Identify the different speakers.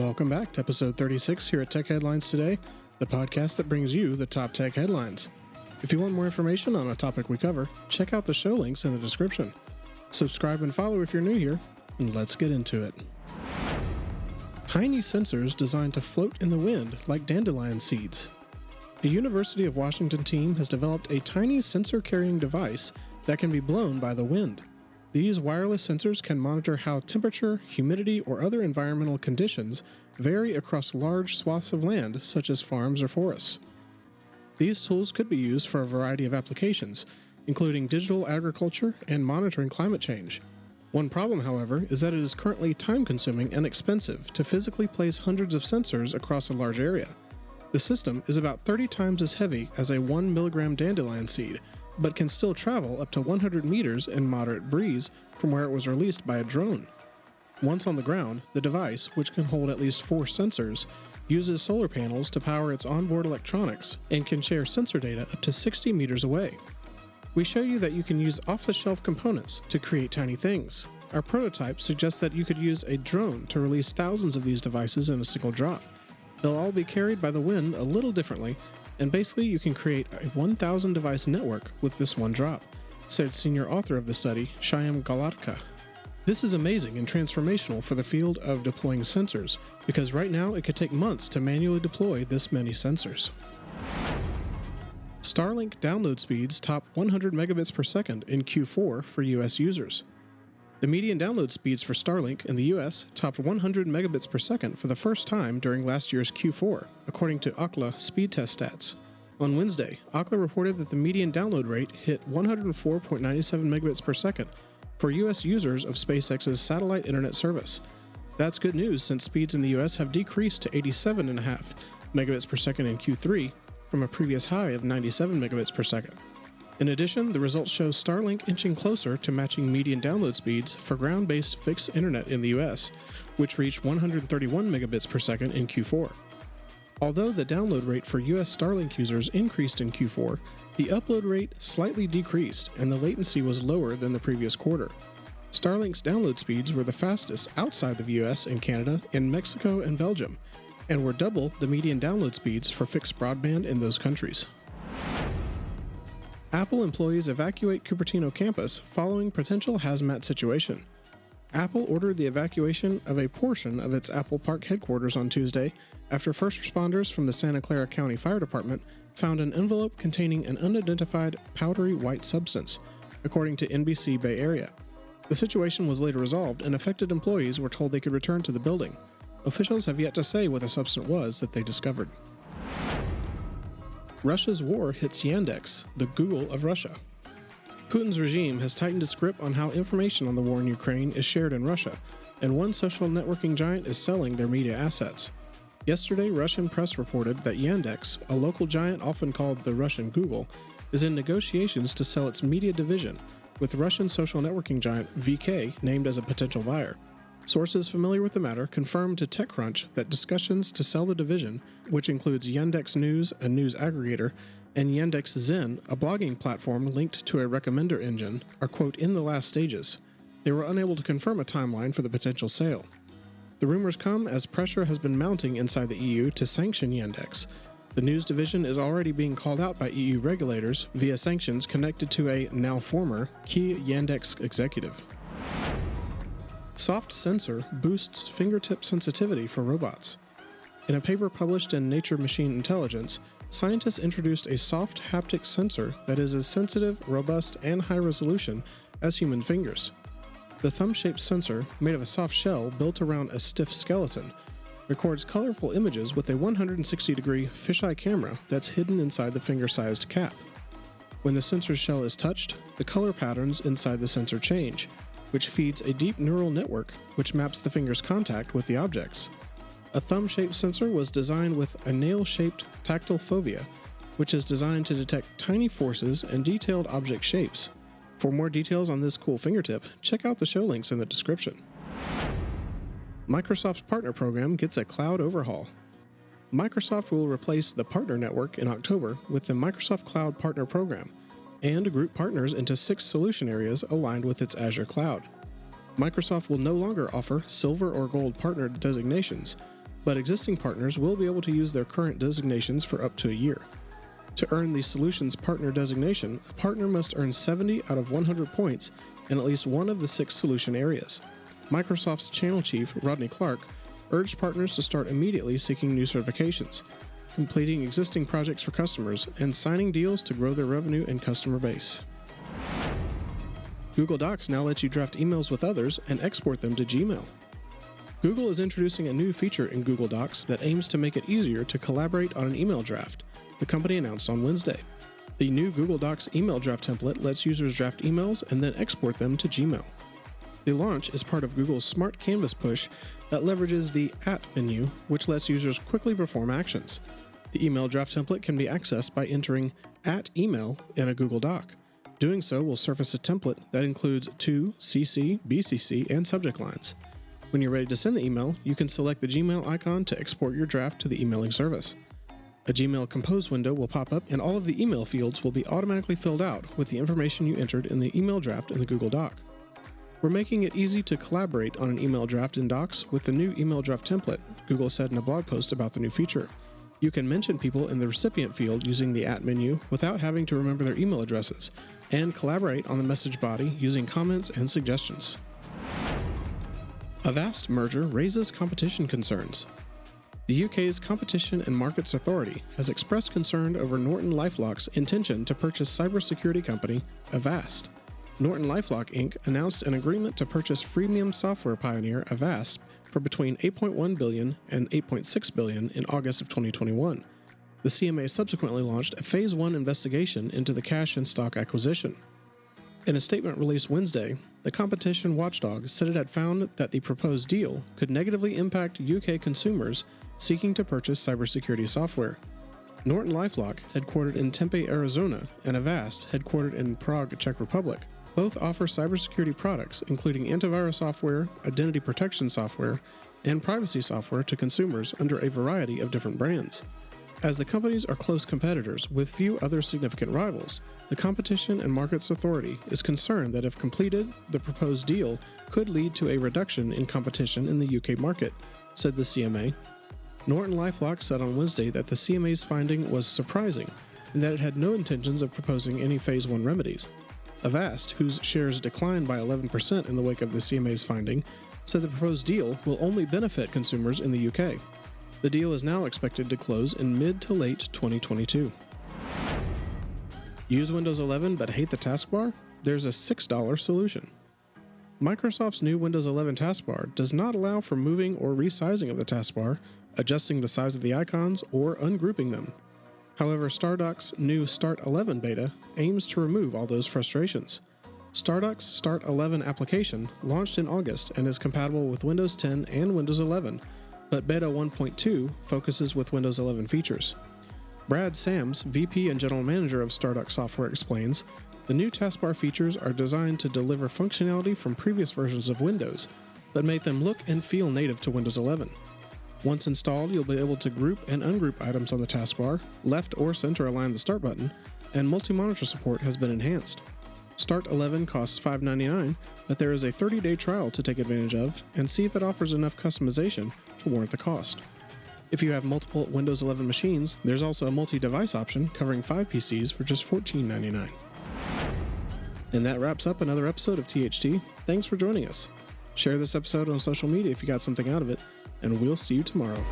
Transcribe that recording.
Speaker 1: Welcome back to episode 36 here at Tech Headlines Today, the podcast that brings you the top tech headlines. If you want more information on a topic we cover, check out the show links in the description. Subscribe and follow if you're new here, and let's get into it. Tiny sensors designed to float in the wind like dandelion seeds. A University of Washington team has developed a tiny sensor-carrying device that can be blown by the wind. These wireless sensors can monitor how temperature, humidity, or other environmental conditions vary across large swaths of land, such as farms or forests. These tools could be used for a variety of applications, including digital agriculture and monitoring climate change. One problem, however, is that it is currently time-consuming and expensive to physically place hundreds of sensors across a large area. The system is about 30 times as heavy as a 1 milligram dandelion seed, but can still travel up to 100 meters in moderate breeze from where it was released by a drone. Once on the ground, the device, which can hold at least 4 sensors, uses solar panels to power its onboard electronics and can share sensor data up to 60 meters away. We show you that you can use off-the-shelf components to create tiny things. Our prototype suggests that you could use a drone to release thousands of these devices in a single drop. They'll all be carried by the wind a little differently, and basically you can create a 1,000 device network with this one drop, said senior author of the study, Shyam Galatka. This is amazing and transformational for the field of deploying sensors, because right now it could take months to manually deploy this many sensors. Starlink download speeds top 100 megabits per second in Q4 for US users. The median download speeds for Starlink in the US topped 100 megabits per second for the first time during last year's Q4, according to Ookla speed test stats. On Wednesday, Ookla reported that the median download rate hit 104.97 megabits per second for US users of SpaceX's satellite internet service. That's good news since speeds in the US have decreased to 87.5 megabits per second in Q3 from a previous high of 97 megabits per second. In addition, the results show Starlink inching closer to matching median download speeds for ground-based fixed internet in the US, which reached 131 megabits per second in Q4. Although the download rate for US Starlink users increased in Q4, the upload rate slightly decreased and the latency was lower than the previous quarter. Starlink's download speeds were the fastest outside the US and Canada, in Mexico and Belgium, and were double the median download speeds for fixed broadband in those countries. Apple employees evacuate Cupertino campus following potential hazmat situation. Apple ordered the evacuation of a portion of its Apple Park headquarters on Tuesday after first responders from the Santa Clara County Fire Department found an envelope containing an unidentified powdery white substance, according to NBC Bay Area. The situation was later resolved and affected employees were told they could return to the building. Officials have yet to say what the substance was that they discovered. Russia's war hits Yandex, the Google of Russia. Putin's regime has tightened its grip on how information on the war in Ukraine is shared in Russia, and one social networking giant is selling their media assets. Yesterday, Russian press reported that Yandex, a local giant often called the Russian Google, is in negotiations to sell its media division, with Russian social networking giant VK named as a potential buyer. Sources familiar with the matter confirmed to TechCrunch that discussions to sell the division, which includes Yandex News, a news aggregator, and Yandex Zen, a blogging platform linked to a recommender engine, are, quote, in the last stages. They were unable to confirm a timeline for the potential sale. The rumors come as pressure has been mounting inside the EU to sanction Yandex. The news division is already being called out by EU regulators via sanctions connected to a, now former, key Yandex executive. Soft sensor boosts fingertip sensitivity for robots. In a paper published in Nature Machine Intelligence, scientists introduced a soft haptic sensor that is as sensitive, robust, and high resolution as human fingers. The thumb-shaped sensor, made of a soft shell built around a stiff skeleton, records colorful images with a 160-degree fisheye camera that's hidden inside the finger-sized cap. When the sensor's shell is touched, the color patterns inside the sensor change, which feeds a deep neural network which maps the finger's contact with the objects. A thumb-shaped sensor was designed with a nail-shaped tactile fovea, which is designed to detect tiny forces and detailed object shapes. For more details on this cool fingertip, check out the show links in the description. Microsoft's partner program gets a cloud overhaul. Microsoft will replace the Partner Network in October with the Microsoft Cloud Partner Program, and group partners into 6 solution areas aligned with its Azure cloud. Microsoft will no longer offer Silver or Gold partner designations, but existing partners will be able to use their current designations for up to a year. To earn the Solutions Partner designation, a partner must earn 70 out of 100 points in at least one of the 6 solution areas. Microsoft's channel chief, Rodney Clark, urged partners to start immediately seeking new certifications, completing existing projects for customers, and signing deals to grow their revenue and customer base. Google Docs now lets you draft emails with others and export them to Gmail. Google is introducing a new feature in Google Docs that aims to make it easier to collaborate on an email draft, the company announced on Wednesday. The new Google Docs email draft template lets users draft emails and then export them to Gmail. The launch is part of Google's Smart Canvas push that leverages the @ menu, which lets users quickly perform actions. The email draft template can be accessed by entering @email in a Google Doc. Doing so will surface a template that includes to, CC, BCC, and subject lines. When you're ready to send the email, you can select the Gmail icon to export your draft to the emailing service. A Gmail Compose window will pop up and all of the email fields will be automatically filled out with the information you entered in the email draft in the Google Doc. We're making it easy to collaborate on an email draft in Docs with the new email draft template, Google said in a blog post about the new feature. You can mention people in the recipient field using the @ menu without having to remember their email addresses, and collaborate on the message body using comments and suggestions. Avast merger raises competition concerns. The UK's Competition and Markets Authority has expressed concern over NortonLifeLock's intention to purchase cybersecurity company Avast. NortonLifeLock Inc. announced an agreement to purchase freemium software pioneer Avast for between $8.1 billion and $8.6 billion in August of 2021. The CMA subsequently launched a Phase 1 investigation into the cash and stock acquisition. In a statement released Wednesday, the competition watchdog said it had found that the proposed deal could negatively impact UK consumers seeking to purchase cybersecurity software. NortonLifeLock, headquartered in Tempe, Arizona, and Avast, headquartered in Prague, Czech Republic, both offer cybersecurity products including antivirus software, identity protection software, and privacy software to consumers under a variety of different brands. As the companies are close competitors with few other significant rivals, the Competition and Markets Authority is concerned that if completed, the proposed deal could lead to a reduction in competition in the UK market, said the CMA. NortonLifeLock said on Wednesday that the CMA's finding was surprising and that it had no intentions of proposing any Phase 1 remedies. Avast, whose shares declined by 11% in the wake of the CMA's finding, said the proposed deal will only benefit consumers in the UK. The deal is now expected to close in mid to late 2022. Use Windows 11 but hate the taskbar? There's a $6 solution. Microsoft's new Windows 11 taskbar does not allow for moving or resizing of the taskbar, adjusting the size of the icons, or ungrouping them. However, Stardock's new Start 11 beta aims to remove all those frustrations. Stardock's Start 11 application launched in August and is compatible with Windows 10 and Windows 11, but Beta 1.2 focuses with Windows 11 features. Brad Sams, VP and General Manager of Stardock Software, explains, the new taskbar features are designed to deliver functionality from previous versions of Windows, but make them look and feel native to Windows 11. Once installed, you'll be able to group and ungroup items on the taskbar, left or center align the Start button, and multi-monitor support has been enhanced. Start 11 costs $5.99, but there is a 30-day trial to take advantage of and see if it offers enough customization to warrant the cost. If you have multiple Windows 11 machines, there's also a multi-device option covering 5 PCs for just $14.99. And that wraps up another episode of THT. Thanks for joining us. Share this episode on social media if you got something out of it, and we'll see you tomorrow.